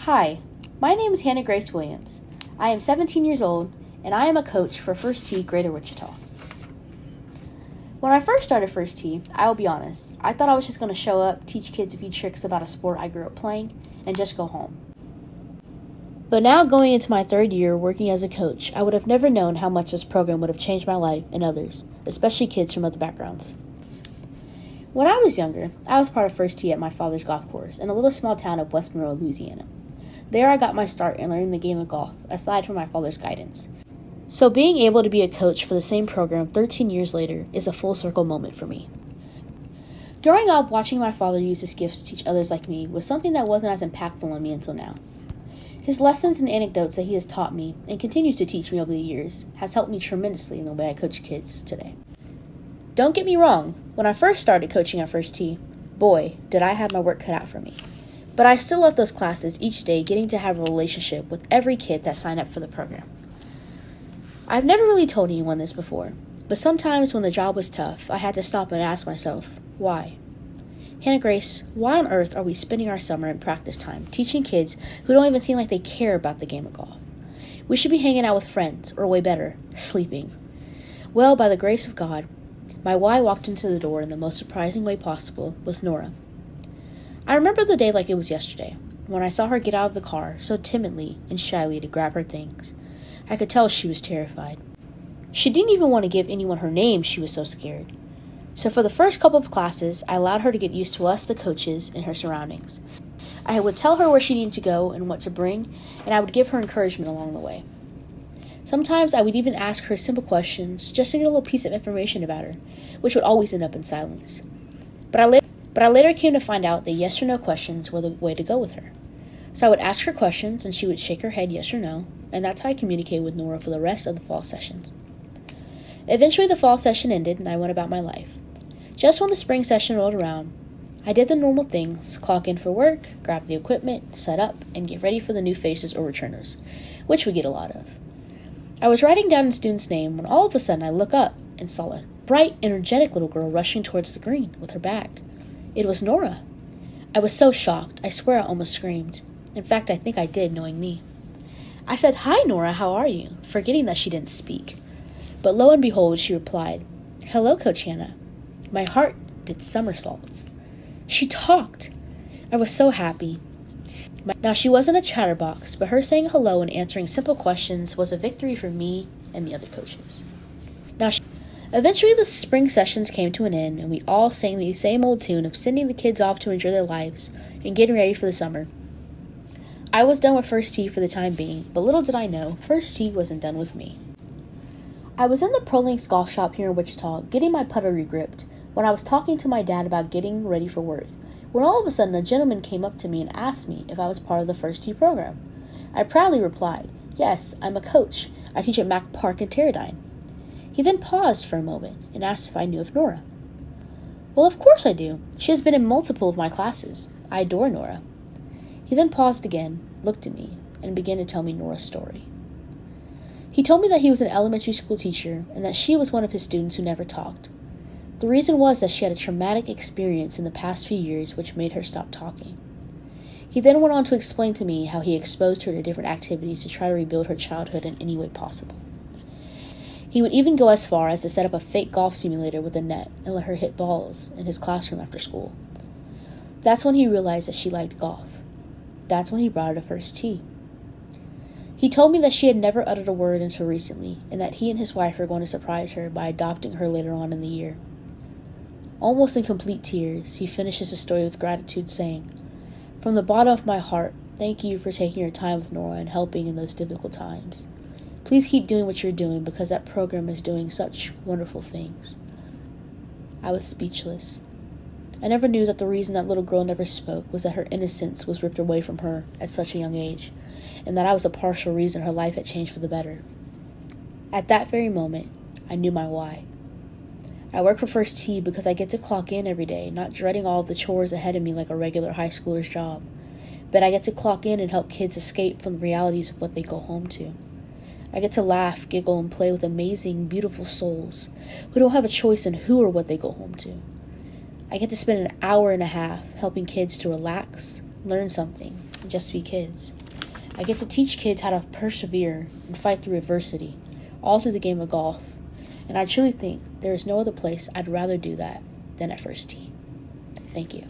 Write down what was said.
Hi, my name is Hannah Grace Williams. I am 17 years old, and I am a coach for First Tee Greater Wichita. When I first started First Tee, I will be honest, I thought I was just going to show up, teach kids a few tricks about a sport I grew up playing, and just go home. But now going into my third year working as a coach, I would have never known how much this program would have changed my life and others, especially kids from other backgrounds. When I was younger, I was part of First Tee at my father's golf course in a little small town of West Monroe, Louisiana. There I got my start in learning the game of golf, aside from my father's guidance. So being able to be a coach for the same program 13 years later is a full circle moment for me. Growing up, watching my father use his gifts to teach others like me was something that wasn't as impactful on me until now. His lessons and anecdotes that he has taught me and continues to teach me over the years has helped me tremendously in the way I coach kids today. Don't get me wrong, when I first started coaching at First Tee, boy, did I have my work cut out for me. But I still love those classes each day, getting to have a relationship with every kid that signed up for the program. I've never really told anyone this before, but sometimes when the job was tough, I had to stop and ask myself, why? Hannah Grace, why on earth are we spending our summer in practice time teaching kids who don't even seem like they care about the game of golf? We should be hanging out with friends, or way better, sleeping. Well, by the grace of God, my why walked into the door in the most surprising way possible with Nora. I remember the day like it was yesterday, when I saw her get out of the car so timidly and shyly to grab her things. I could tell she was terrified. She didn't even want to give anyone her name, she was so scared. So for the first couple of classes, I allowed her to get used to us, the coaches, and her surroundings. I would tell her where she needed to go and what to bring, and I would give her encouragement along the way. Sometimes I would even ask her simple questions just to get a little piece of information about her, which would always end up in silence. But I later came to find out that yes or no questions were the way to go with her. So I would ask her questions, and she would shake her head yes or no, and that's how I communicated with Nora for the rest of the fall sessions. Eventually the fall session ended, and I went about my life. Just when the spring session rolled around, I did the normal things, clock in for work, grab the equipment, set up, and get ready for the new faces or returners, which we get a lot of. I was writing down a student's name when all of a sudden I look up and saw a bright, energetic little girl rushing towards the green with her bag. It was Nora. I was so shocked, I swear I almost screamed. In fact, I think I did, knowing me. I said, "Hi, Nora, how are you?" forgetting that she didn't speak. But lo and behold, she replied, "Hello, Coach Hannah." My heart did somersaults. She talked. I was so happy. Now, she wasn't a chatterbox, but her saying hello and answering simple questions was a victory for me and the other coaches. Eventually, the spring sessions came to an end, and we all sang the same old tune of sending the kids off to enjoy their lives and getting ready for the summer. I was done with First Tee for the time being, but little did I know, First Tee wasn't done with me. I was in the Pro Links golf shop here in Wichita getting my putter regripped when I was talking to my dad about getting ready for work, when all of a sudden a gentleman came up to me and asked me if I was part of the First Tee program. I proudly replied, "Yes, I'm a coach. I teach at Mac Park in Teradyne." He then paused for a moment and asked if I knew of Nora. "Well, of course I do. She has been in multiple of my classes. I adore Nora." He then paused again, looked at me, and began to tell me Nora's story. He told me that he was an elementary school teacher and that she was one of his students who never talked. The reason was that she had a traumatic experience in the past few years which made her stop talking. He then went on to explain to me how he exposed her to different activities to try to rebuild her childhood in any way possible. He would even go as far as to set up a fake golf simulator with a net and let her hit balls in his classroom after school. That's when he realized that she liked golf. That's when he brought her to First Tee. He told me that she had never uttered a word until recently, and that he and his wife were going to surprise her by adopting her later on in the year. Almost in complete tears, he finishes his story with gratitude, saying, "From the bottom of my heart, thank you for taking your time with Nora and helping in those difficult times. Please keep doing what you're doing because that program is doing such wonderful things." I was speechless. I never knew that the reason that little girl never spoke was that her innocence was ripped away from her at such a young age, and that I was a partial reason her life had changed for the better. At that very moment, I knew my why. I work for First Tee because I get to clock in every day, not dreading all of the chores ahead of me like a regular high schooler's job, but I get to clock in and help kids escape from the realities of what they go home to. I get to laugh, giggle, and play with amazing, beautiful souls who don't have a choice in who or what they go home to. I get to spend an hour and a half helping kids to relax, learn something, and just be kids. I get to teach kids how to persevere and fight through adversity, all through the game of golf. And I truly think there is no other place I'd rather do that than at First Tee. Thank you.